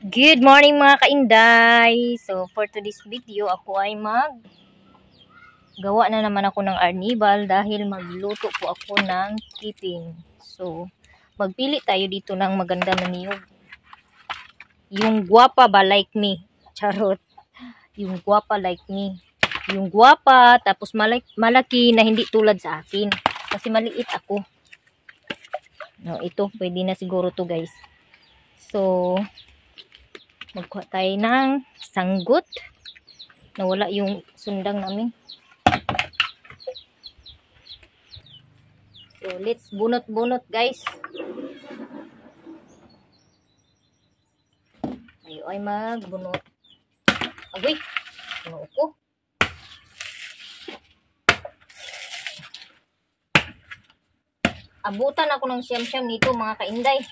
Good morning mga kainday! So for today's video, ako ay gawa na naman ako ng arnibal dahil magluto po ako ng keeping. So magpili tayo dito ng maganda na niyog. Yung guwapa ba like me? Charot. Yung guwapa like me. Yung guwapa tapos malaki na hindi tulad sa akin. Kasi maliit ako. No, ito pwede na siguro to guys. So magkuha tayo ng sanggot. Nawala yung sundang namin. So, let's bunot-bunot guys. Tayo ay magbunot. Agoy! Ano ko? Abutan ako ng siyam-siyam nito mga kainday.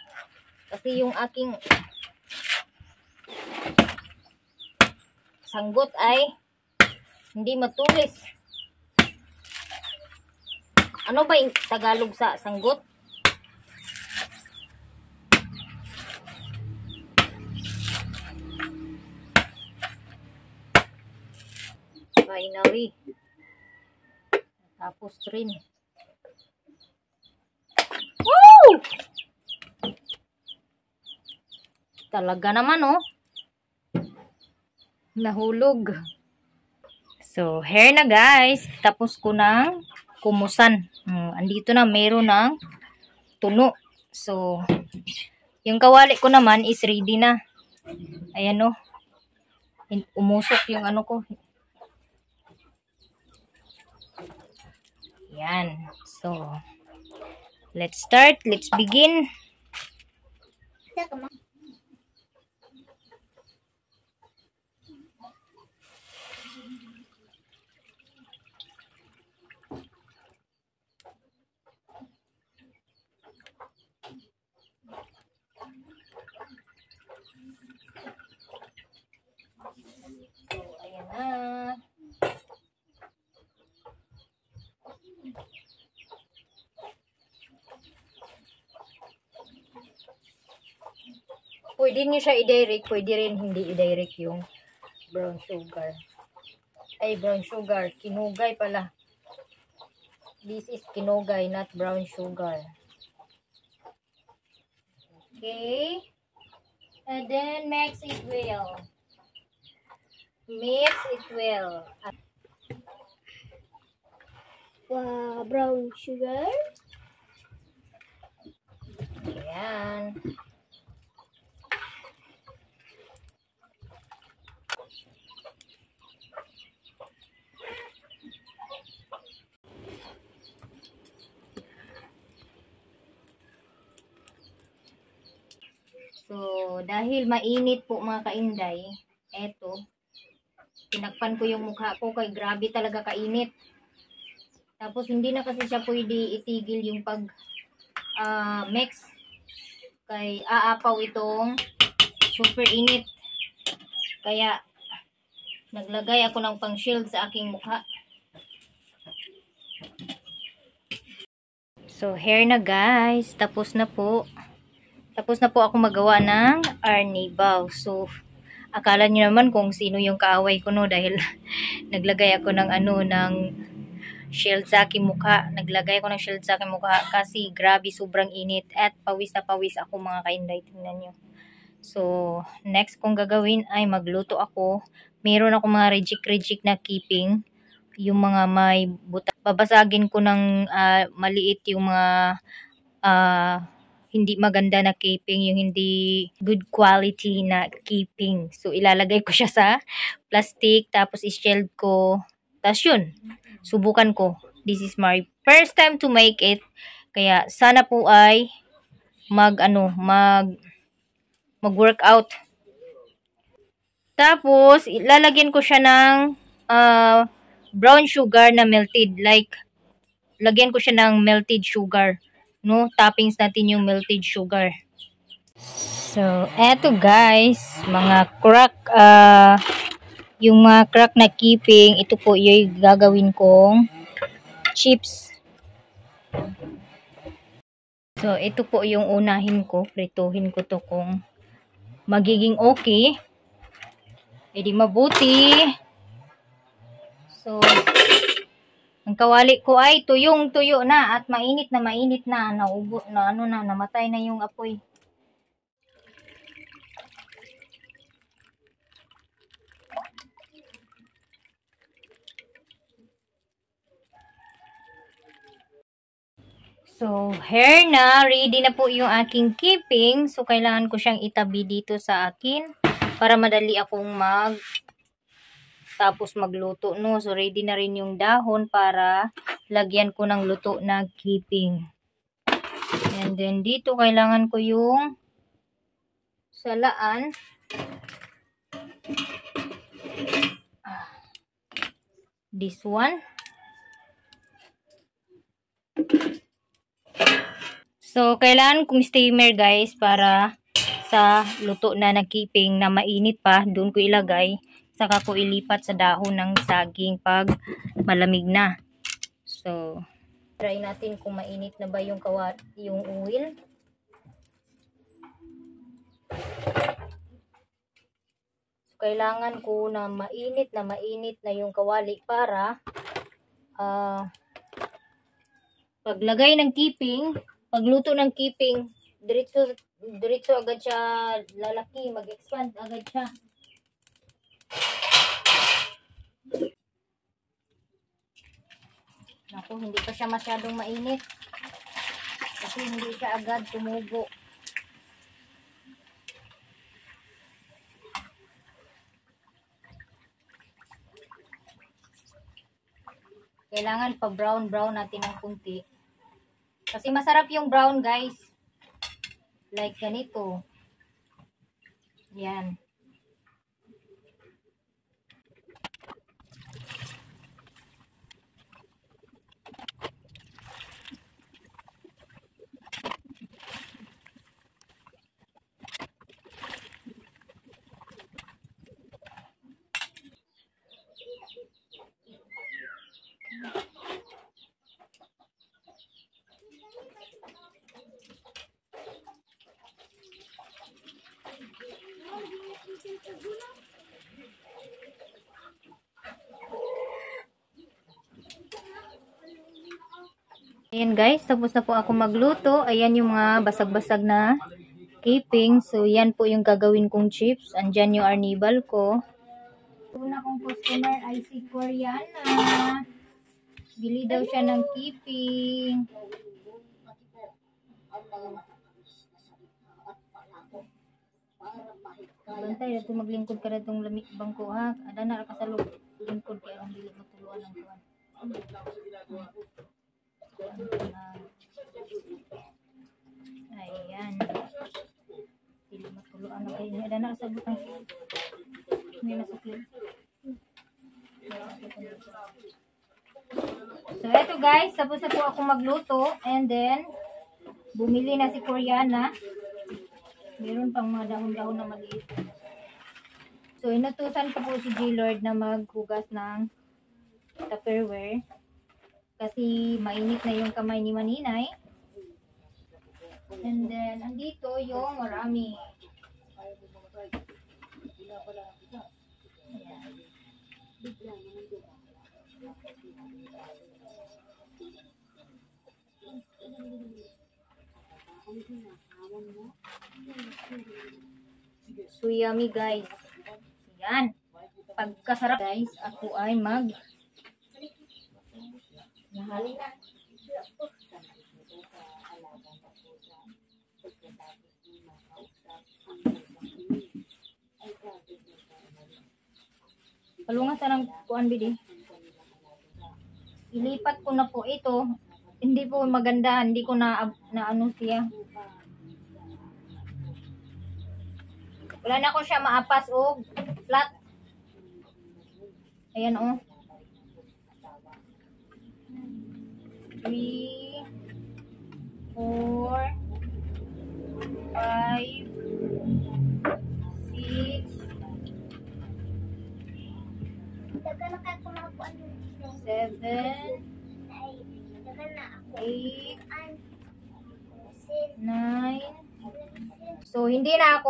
Kasi yung aking sanggot ay hindi matulis. Ano ba yung Tagalog sa sanggot? Finally. Tapos rin. Woo! Talaga naman oh. Nahulog. So, hair na guys. Tapos ko ng kumusan. Andito na meron ng tuno. So, yung kawali ko naman is ready na. Ayan o. Umusok yung ano ko. Yan. So, let's start. Let's begin. So, ayan na. Pwede nyo siya i-direct, pwede rin hindi i-direct yung brown sugar. Ay, brown sugar. Kinugay pala. This is kinugay, not brown sugar. Okay. And then mix it well. Mix it well. Brown sugar. Ayan. So, dahil mainit po mga kainday, eto, tinakpan ko yung mukha ko kay grabe talaga kainit. Tapos hindi na kasi siya pwede itigil yung pag mix. Kay aapaw itong super init. Kaya naglagay ako ng pang shield sa aking mukha. So, hair na guys. Tapos na po ako magawa ng arnibal. So, akala niyo naman kung sino yung kaaway ko no dahil naglagay ako ng ng shield sa aking mukha. Naglagay ako ng shield sa aking mukha kasi grabe sobrang init at pawis na pawis ako mga kainday. Tingnan nyo. So, next kong gagawin ay magluto ako. Meron ako mga rejik na keeping. Yung mga may buta. Babasagin ko ng maliit yung mga hindi maganda na keeping, yung hindi good quality na keeping. So, ilalagay ko siya sa plastic, tapos i-shield ko. Tapos yun, subukan ko. This is my first time to make it. Kaya, sana po ay mag-workout. Tapos, ilalagyan ko siya ng brown sugar na melted. Like, lagyan ko siya ng melted sugar. No, toppings natin yung melted sugar. So, eto guys, mga crack, yung mga crack na keeping, ito po yung gagawin kong chips. So, ito po yung unahin ko, prituhin ko to kung magiging okay. E di mabuti. So, ang kawali ko ay tuyong-tuyo na at mainit na. Naubo na namatay na yung apoy. So, hair na. Ready na po yung aking keeping. So, kailangan ko siyang itabi dito sa akin para madali akong tapos magluto, no? So, ready na rin yung dahon para lagyan ko ng luto na keeping. And then, dito kailangan ko yung salaan. This one. So, kailangan kong steamer guys para sa luto na keeping na mainit pa. Doon ko ilagay. Saka ko ilipat sa dahon ng saging pag malamig na. So, try natin kung mainit na ba yung oil. So, kailangan ko na mainit na yung kawali para paglagay ng keeping, pagluto ng keeping, diretso agad siya lalaki, mag-expand agad siya. Naku, hindi pa siya masyadong mainit. Kasi hindi siya agad tumubo. Kailangan pa brown natin ng kunti. Kasi masarap yung brown guys. Like ganito. Yan. Ayan guys, tapos na po ako magluto. Ayan yung mga basag-basag na keeping. So, yan po yung gagawin kong chips. Andyan yung arnibal ko. Una kong customer ay si Koreana. Bili daw siya ng keeping. Bantay, ito maglingkod ka na itong lamig bangko ha. Ada na ka sa lingkod kaya ang dili matuluan ng kuwan. Ayan. Dili matuluan na kayo. Ada na sa butang. May nasukli. So, eto guys. Tapos na po ako magluto. And then, bumili na si Koreana. Meron pang mga dahon-dahon na maliit. So, inutusan ko po si G-Lord na maghugas ng Tupperware. Kasi mainit na yung kamay ni Maninay. And then, andito yung marami. So, yummy guys. Yan. Pagkasarap guys, ako ay nahali na. Palungan sa ng kuan bidi. Ilipat ko na po ito. Hindi po maganda, hindi ko na ano siya. Wala na ko siya maapas o flat. Ayan o. 3, 4, 5, 6, 7, 8, 9. So, hindi na ako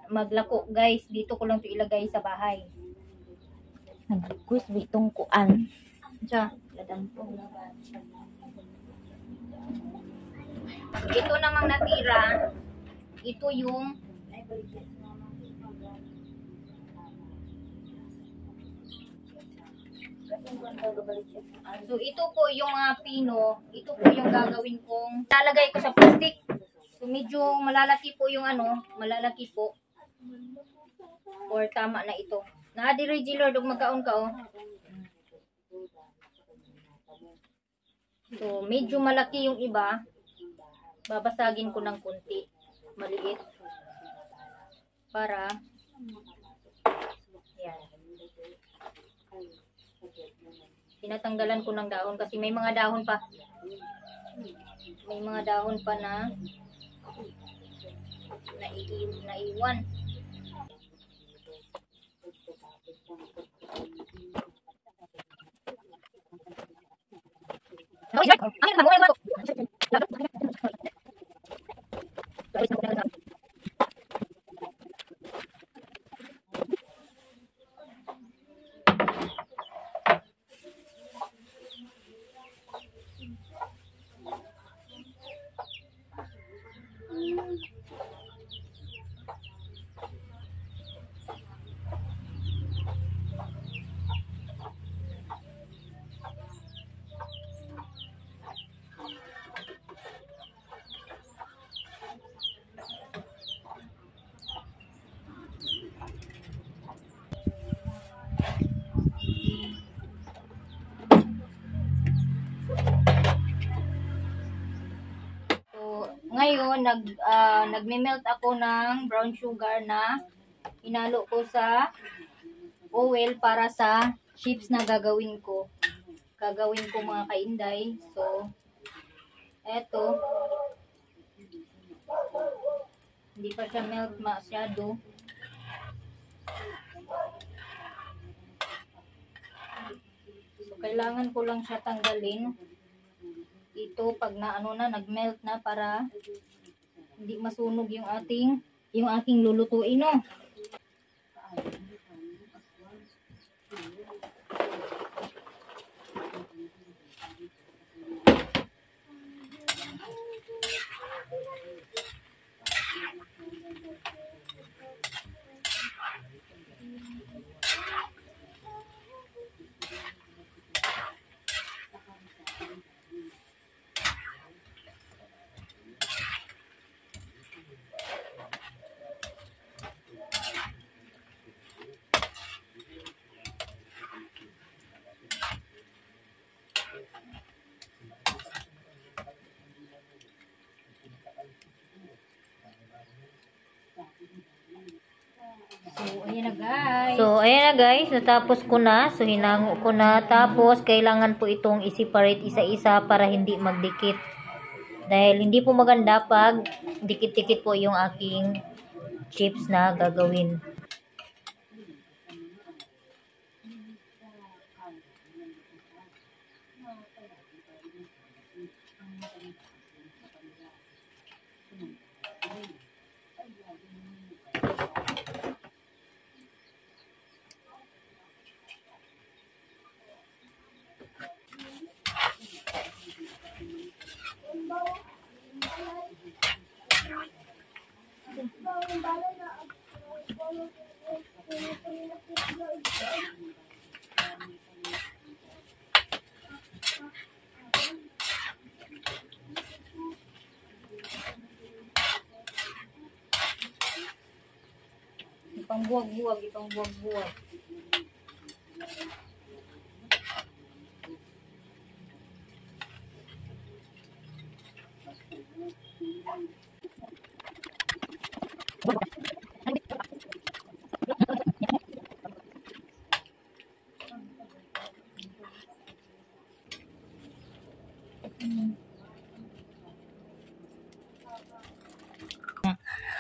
maglako guys. Dito ko lang ito ilagay sa bahay. Nag-request bitong kuan. Siya. Ito namang natira. Ito yung so ito po yung pino, ito po yung gagawin kong lalagay ko sa plastic. So medyo malalaki po yung malalaki po. Or tama na ito. Na-adire Gilor dog magkaon ka oh. So medyo malaki yung iba. Babasagin ko ng konti. Maliit. Para yan. Tinatanggalan ko ng dahon kasi may mga dahon pa. May mga dahon pa na naiwan. Ngayon, nagme-melt ako ng brown sugar na hinalo ko sa oil para sa chips na gagawin ko. Gagawin ko mga kainday. So, eto. Hindi pa siya melt masyado. So, kailangan ko lang siya tanggalin. Ito pag nag-melt na para hindi masunog yung aking lulutuin no. So, ayan na guys. Natapos ko na. So, hinango ko na. Tapos, kailangan po itong i-separate isa-isa para hindi magdikit. Dahil hindi po maganda pag dikit-dikit po yung aking chips na gagawin. Ipang buwag-buwag.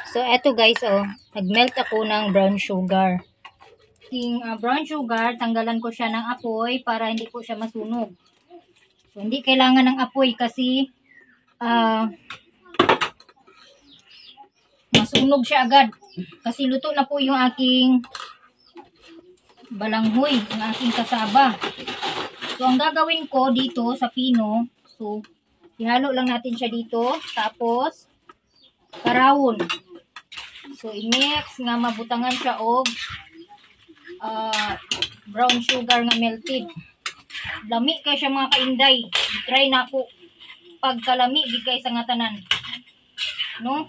So, eto guys, nag-melt ako ng brown sugar. Yung brown sugar, tanggalan ko siya ng apoy para hindi po siya masunog. So, hindi kailangan ng apoy kasi masunog siya agad. Kasi luto na po yung aking balanghoy, yung aking kasaba. So, ang gagawin ko dito sa pino, so, ihalo lang natin siya dito. Tapos, karawon. So, i-mix nga mabutangan siya og brown sugar nga melted. Lami kay siya mga kainday. Try na ako pagkalami di kay sa nga tanan. No?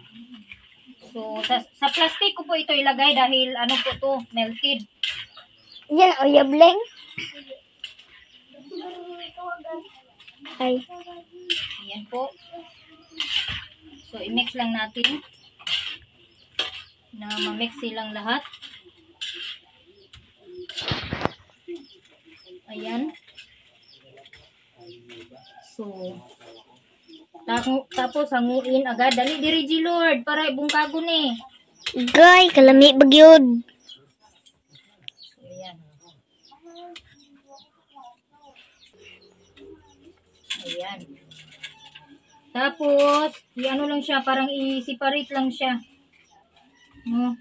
So, sa plastic ko po ito ilagay dahil ano po to, melted. Yan, o yableng. Ay. Ayan po. So, i-mix lang natin na ma-mix silang lahat. Ayan. So, tapos hanguin agad. Dali diri G Lord para ibungkago ni. Goy, kalami bagyod. So, ayan. Ayan. Tapos, i-ano lang siya, parang i-separate lang siya. No?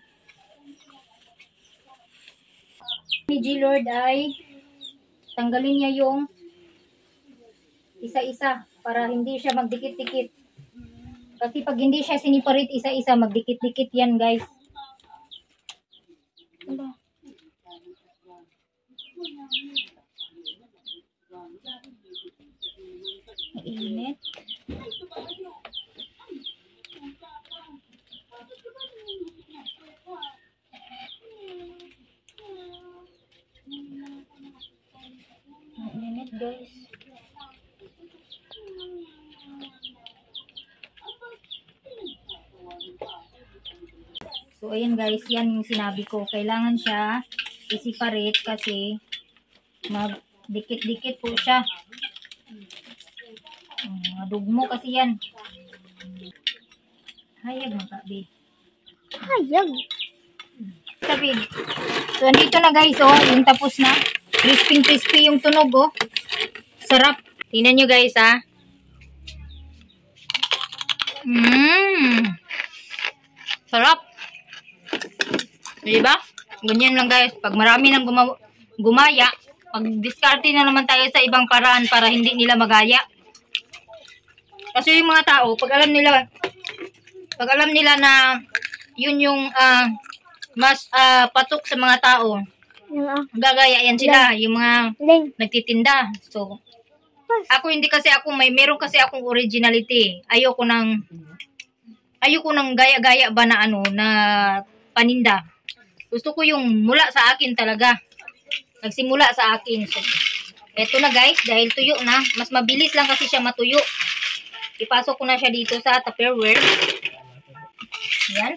Ni G Lord ay tanggalin niya yung isa-isa para hindi siya magdikit-dikit. Kasi pag hindi siya siniparate isa-isa, magdikit-dikit yan, guys. Mainit. Mainit, guys. So, ayan guys, yan yung sinabi ko. Kailangan siya i-separate kasi magdikit-dikit po siya. Dugmo kasi yan. Hayag makabi. Hayag. Sabi. So, andito na guys, oh. Yung tapos na. Crispy yung tunog, oh. Sarap. Tingnan nyo guys, ha. Sarap. Diba? Ganyan lang guys. Pag marami nang gumaya, pag-discarte na naman tayo sa ibang paraan para hindi nila magaya. Kasi yung mga tao, pag alam nila na yun yung mas patok sa mga tao, gagaya yan sila, yung mga nagtitinda. So, ako hindi kasi meron kasi akong originality. Ayoko nang gaya-gaya ba na na paninda. Gusto ko yung mula sa akin talaga. Nagsimula sa akin. So, eto na guys, dahil tuyo na, mas mabilis lang kasi siya matuyo. Ipasok ko na siya dito sa Tupperware. Yan.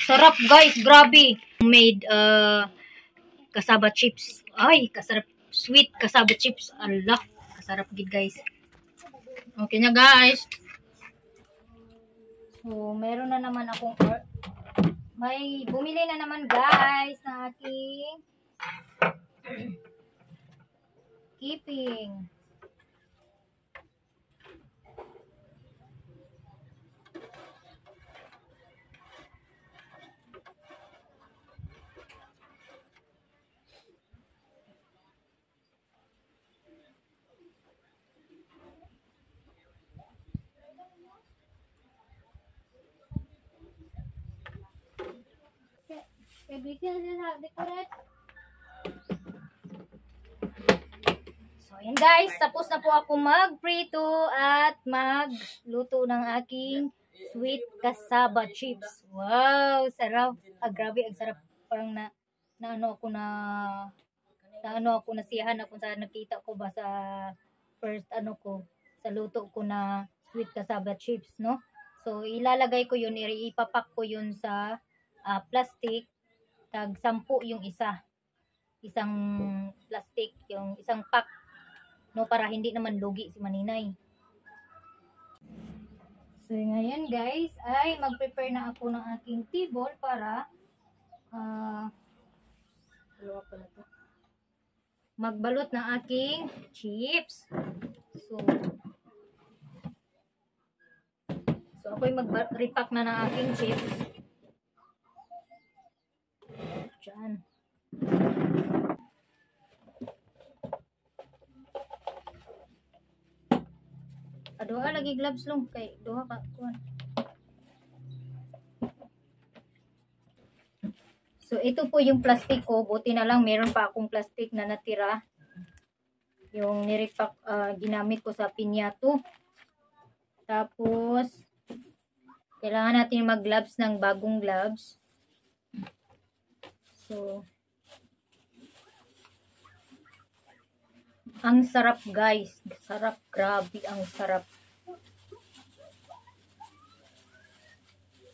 Sarap guys, grabe. Made cassava chips. Ay, kasarap. Sweet cassava chips. Allah, kasarap gid guys. Okay na guys. So, meron na naman akong may bumili na naman guys ng aking keeping. So, ayan guys, tapos na po ako magprito at magluto ng aking sweet cassava chips. Wow, sarap. Grabe, ang sarap. Parang nasiyahan ako sa nakita ko ba sa first sa luto ko na sweet cassava chips, no? So, ilalagay ko yun, ipapak ko yun sa plastic. Tag 10 yung isang plastic, yung isang pack, no, para hindi naman lugi si Maninay. So ngayon guys ay mag-prepare na ako ng aking table para magbalot ng aking chips. So So, ako'y mag-repack na ng aking chips. Diyan. Aduha lagi gloves long kay duha ka kuan. So ito po yung plastic ko, buti na lang meron pa akong plastic na natira. Yung nirepack ginamit ko sa pinyato. Tapos kailangan natin mag-gloves ng bagong gloves. So ang sarap guys, sarap, grabe ang sarap.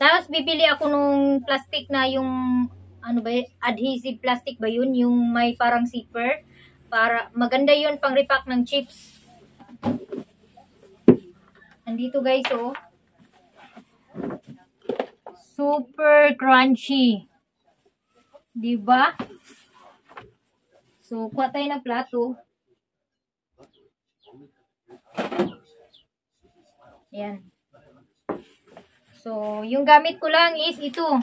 Tapos bibili ako nung plastic na yung ano ba, adhesive plastic ba yun, yung may parang zipper, para maganda yun pang repack ng chips. Nandito guys oh. Super crunchy. 'Di ba? So kuha tayo ng plato. Ayan. So, yung gamit ko lang is ito.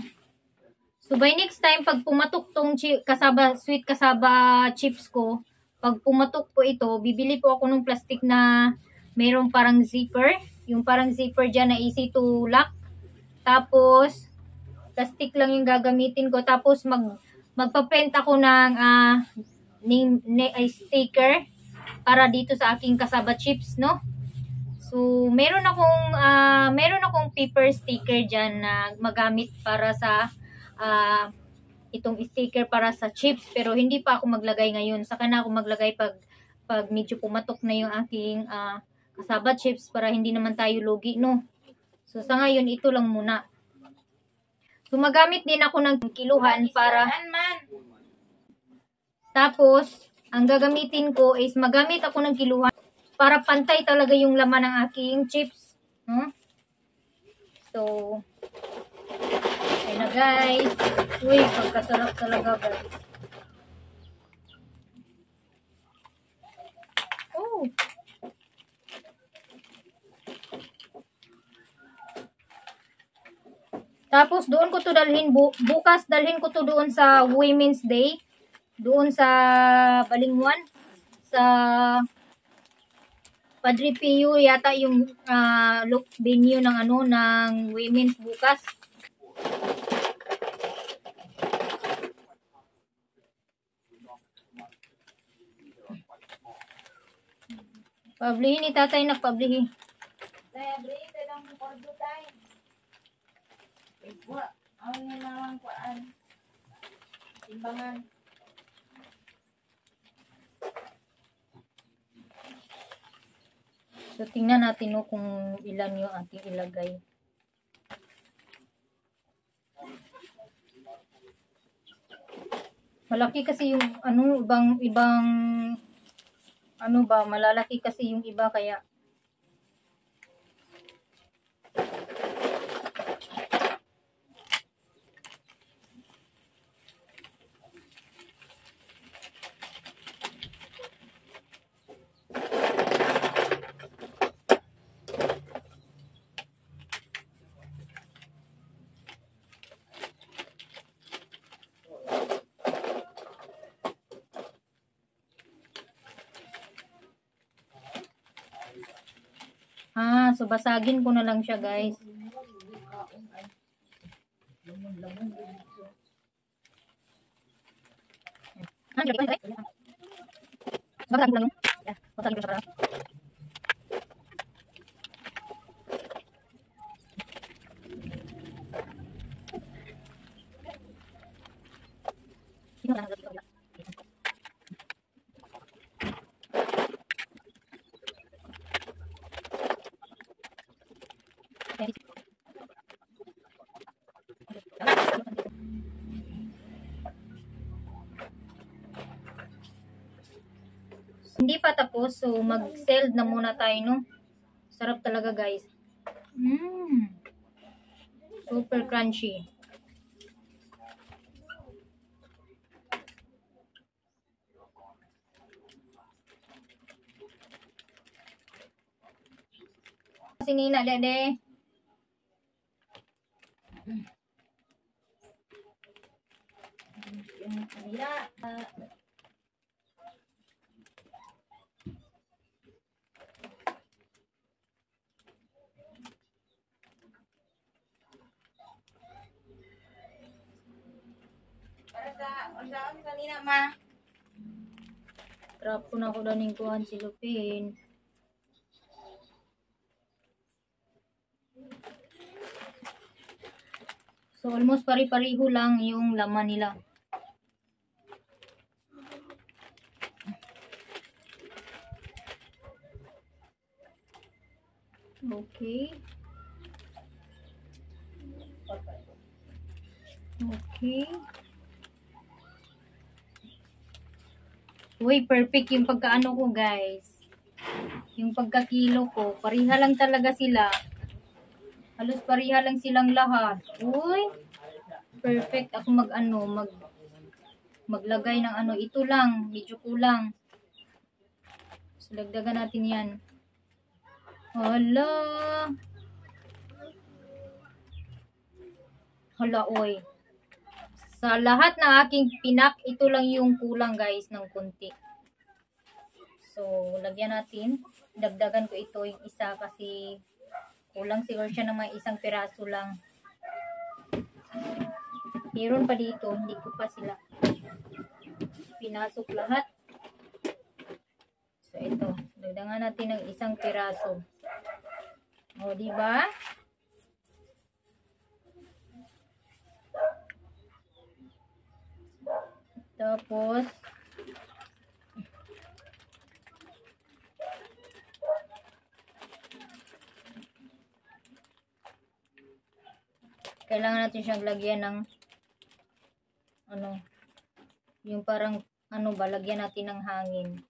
So, by next time, pag pumatok tong kasaba, sweet kasaba chips ko, pag pumatok po ito, bibili po ako ng plastic na mayroong parang zipper. Yung parang zipper dyan na easy to lock. Tapos, plastic lang yung gagamitin ko. Tapos, magpa-print ako ng sticker para dito sa aking kasaba chips, no? So, meron akong paper sticker diyan na magamit para sa itong sticker para sa chips, pero hindi pa ako maglagay ngayon. Saka na ako maglagay pag medyo pumatok na yung aking kasaba chips para hindi naman tayo lugi, no? So, sa ngayon ito lang muna. So, magamit din ako ng kiluhan para tapos ang gagamitin ko is magamit ako ng kiluhan para pantay talaga yung laman ng aking chips. So, ayun na guys. Uy, pagkasarap talaga guys. Oh. Tapos doon ko to dalhin, bukas dalhin ko to doon sa Women's Day. Doon sa Balingwan. Sa Padre Pio yata yung venue ng ng women's bukas. Pablihin ni tatay nagpablihin. Pablihin tayo ng kordo tayo. Ibu, ang nilang kuan. Timbangan. So, tingnan natin kung ilan yung ating ilagay. Malaki kasi yung ibang malalaki kasi yung iba kaya so basagin ko na lang siya guys. Basagin lang. Basagin ko siya. Hindi pa tapos, so mag-seld na muna tayo, no? Sarap talaga, guys. Super crunchy. Sinina, dede. yung kanila. Para sa unsaon kanina ma. Trap ko na ako daning kuhan si Lupin. So almost pari-pariho lang yung laman nila. Okay. Okay. Uy, perfect yung pagkaano ko, guys. Yung pagkakilo ko. Pariha lang talaga sila. Halos pariha lang silang lahat. Uy, perfect. Ako maglagay ng ano. Ito lang, medyo kulang. So, dagdagan natin yan. Hala. Hala, oy. Sa lahat ng aking pinak, ito lang yung kulang, guys, ng konti. So, lagyan natin. Dagdagan ko ito yung isa kasi kulang siguro siya ng mga isang piraso lang. Meron pa dito, hindi ko pa sila pinasok lahat. So, ito. Dagdagan natin ng isang piraso. O, diba? Tapos, kailangan natin siyang lagyan ng ano, yung parang ano ba, lagyan natin ng hangin.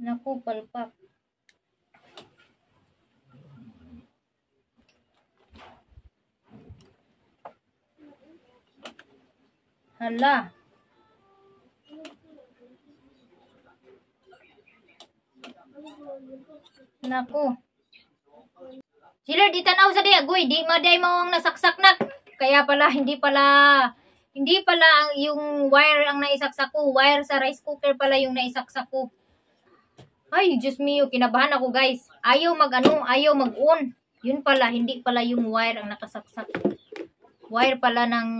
Naku, palpak. Hala. Naku. Sila di tanaw sa diya, goy, di maday mo ang nasaksak na. Kaya pala, hindi pala yung wire ang naisaksak ko. Wire sa rice cooker pala yung naisaksak ko. Ay, Diyos mio, kinabahan ako, guys. Ayaw mag-on. Yun pala, hindi pala yung wire ang nakasaksak. Wire pala ng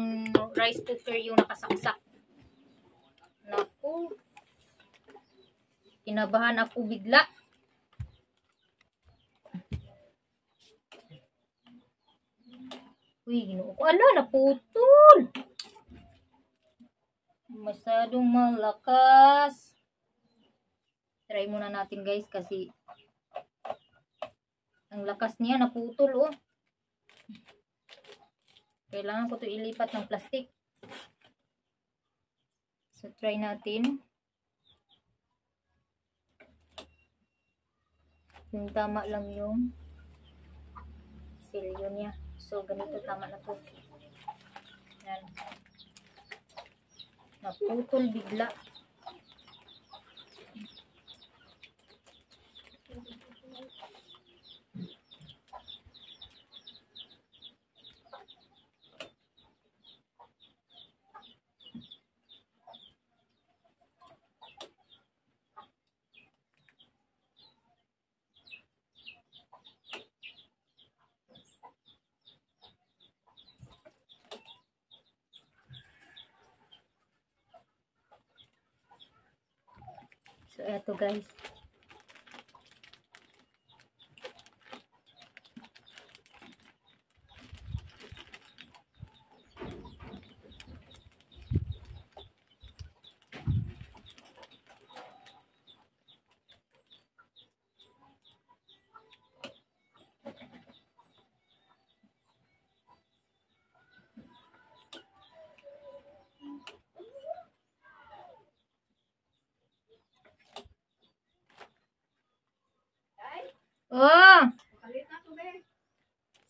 rice cooker yung nakasaksak. Naku. Kinabahan ako bigla. Uy, ginoo ko. Ala, naputol. Masyadong malakas. Try muna natin, guys, kasi ang lakas niya, naputol, oh. Kailangan ko to ilipat ng plastic. So, try natin. Yung tama lang yung silyo niya. So, ganito tama na to. Yan. Naputol bigla. So, eto, guys.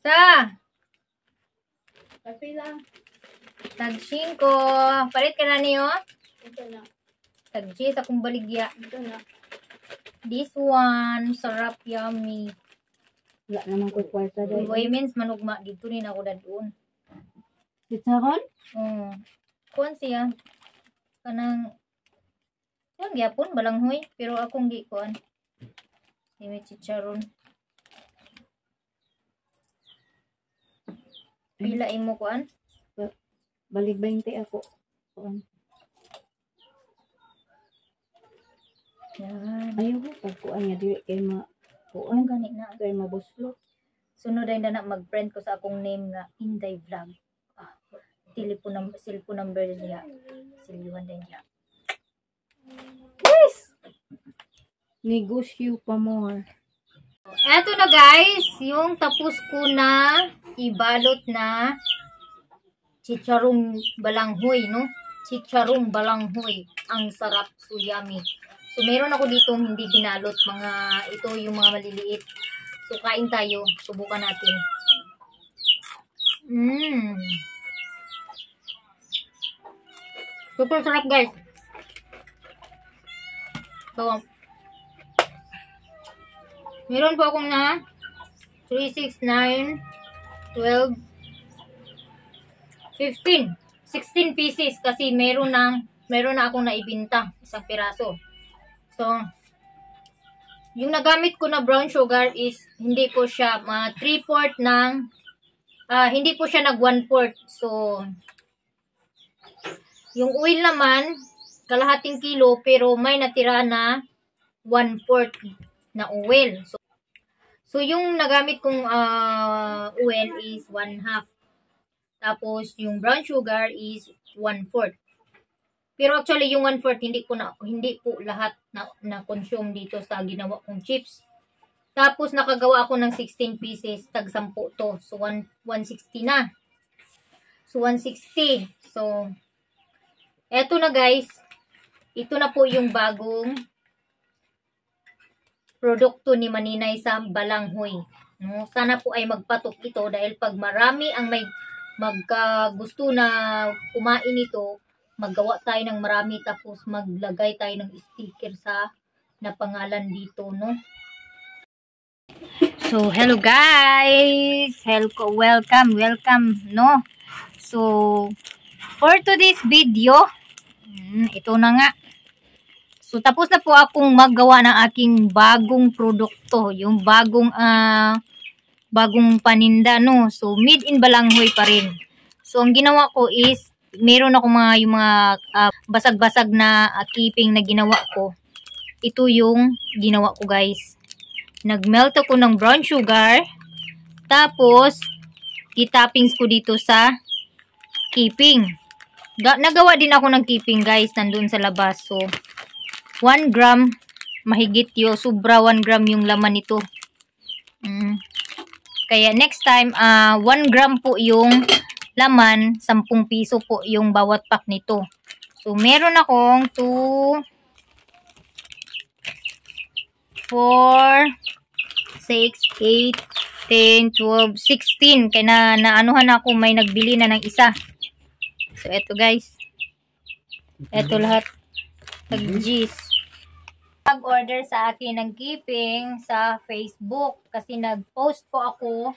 Sa Kape lang. tag 5. Palit ka na niyo. Ito na. Tag 10 sa kong baligya. Ito na. This one, sarap, yummy. Wala naman ko kwarta dahil. Women's manugma dito rin ako dadun. Chicharon? Kuan siya. Kanang kuan gyapon balanghoy pero akong gi kuan. May chicharon. Pila imo kuan? Balik 20 ako. Kuan. Yan. Ayaw ko pagkuan niya dili kay Kuan gani na. kay mabuslo. Sunod ay na mag-friend ko sa akong name nga Inday Vlog. Cellphone number niya. Siliwan din niya. Yes! Negosyo pa more. Eto na guys, yung tapos ko na ibalot na chicharong balanghoy, no? Chicharong balanghoy. Ang sarap, so yummy. So meron ako dito hindi binalot, ito yung mga maliliit. So kain tayo, subukan natin. Super sarap guys. So, meron po akong na 3, 6, 9, 12, 15, 16 pieces kasi meron na akong naibinta isang piraso. So, yung nagamit ko na brown sugar is hindi po siya 3/4 ng hindi po siya nag 1/4. So, yung oil naman kalahating kilo pero may natira na 1/4 na oil. So yung nagamit kong oil is 1/2. Tapos yung brown sugar is 1/4. Pero actually yung 1/4 hindi po lahat na consume dito sa ginawa kong chips. Tapos nakagawa ako ng 16 pieces, tag 10 to. So 160 na. So 160. So eto na guys. Ito na po yung bagong produkto ni Maninay sa balanghoy. No? Sana po ay magpatok ito dahil pag marami ang may magkagusto na kumain ito, maggawa tayo ng marami tapos maglagay tayo ng sticker sa napangalan dito, no? So, hello guys! Welcome, no? So, for today's video, ito na nga. So, tapos na po akong maggawa ng aking bagong produkto. Yung bagong paninda, no? So, made in balanghoy pa rin. So, ang ginawa ko is, meron ako yung mga basag-basag na keeping na ginawa ko. Ito yung ginawa ko, guys. Nag-melt ako ng brown sugar. Tapos, i-toppings ko dito sa keeping. Nagawa din ako ng keeping, guys, nandun sa labas. So, 1 gram, mahigit yun. Sobra 1 gram yung laman nito. Kaya next time, 1 gram po yung laman, 10 piso po yung bawat pack nito. So, meron akong 2, 4, 6, 8, 10, 12, 16. Kaya naanuhan ako, may nagbili na ng isa. So, eto guys. Eto lahat. Tag-G's. Nag-order sa akin ng keeping sa Facebook kasi nag-post po ako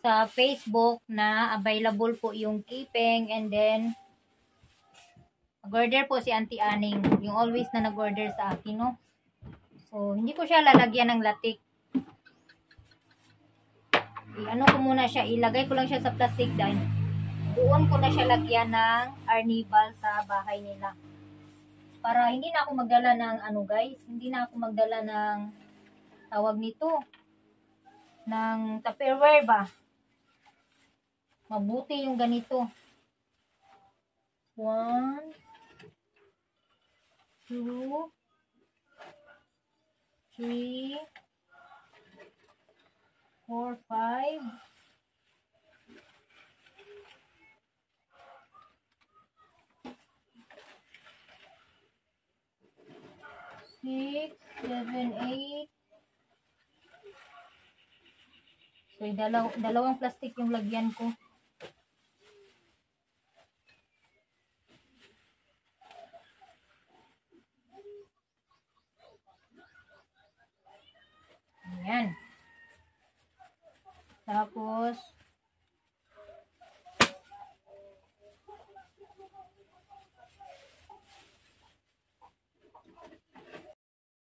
sa Facebook na available po yung keeping, and then nag-order po si Auntie Aning, yung always na nag-order sa akin, no? So, hindi ko siya lalagyan ng latik. Ano ko muna siya, ilagay ko lang siya sa plastic dahil doon ko na siya lagyan ng arnibal sa bahay nila. Para hindi na ako magdala ng hindi na ako magdala ng tawag nito, ng Tupperware ba? Mabuti yung ganito. 1, 2, 3, 4, 5, 6, 7, 8, So, dalawang plastic yung lagyan ko. Ayan. Tapos,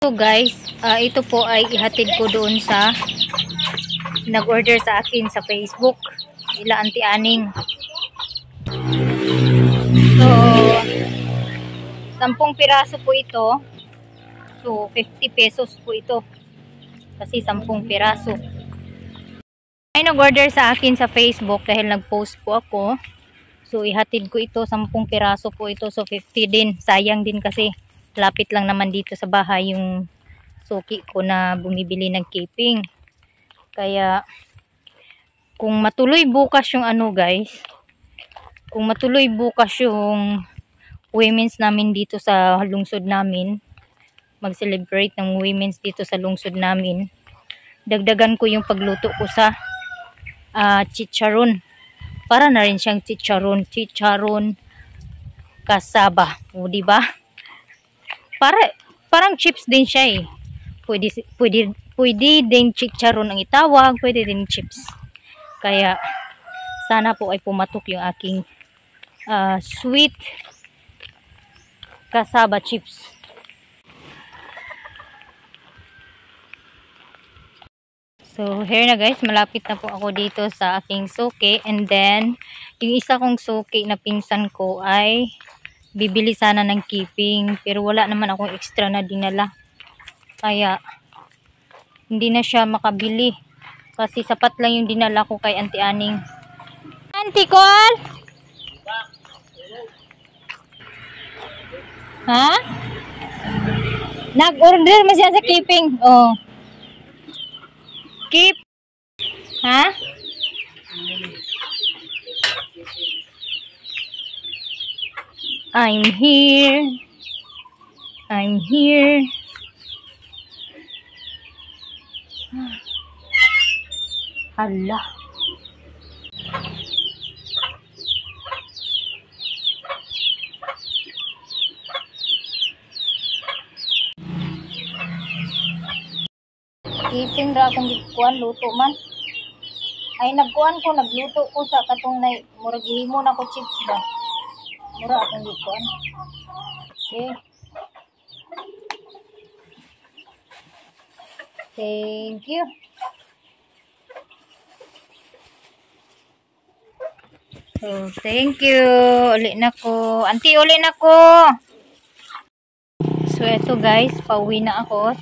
so guys, ito po ay ihatid ko doon sa nag-order sa akin sa Facebook. Ila Auntie Aning. So, 10 piraso po ito. So, 50 pesos po ito. Kasi 10 piraso. Ay nag-order sa akin sa Facebook dahil nag-post po ako. So, ihatid ko ito. 10 piraso po ito. So, 50 din. Sayang din kasi lapit lang naman dito sa bahay yung suki ko na bumibili ng keeping. Kaya, kung matuloy bukas yung guys, kung matuloy bukas yung women's namin dito sa lungsod namin, mag-celebrate ng women's dito sa lungsod namin, dagdagan ko yung pagluto ko sa chicharon. Para na rin siyang chicharon kasaba. O, diba? Parang chips din siya eh. Pwede din chicharon ang itawag, pwede din chips. Kaya sana po ay pumatok yung aking sweet kasaba chips. So here na guys, malapit na po ako dito sa aking suki, and then yung isa kong suki na pinsan ko ay bibili sana ng keeping, pero wala naman akong extra na dinala. Kaya hindi na siya makabili. Kasi sapat lang yung dinala ko kay Auntie Aning. Auntie Col? Ha? Nag-order mo siya sa keeping. Oh. Keep. Ha? I'm here. I'm here. Hala. Keeping ra akong gikuan luto man. Ay nagluto ko sa katong murag gihimo na ko chips ba. Mura akong gikuan. Okay. Thank you. So, thank you. Uli na ko. Auntie, uli na ko. So, eto guys, pauwi na ako.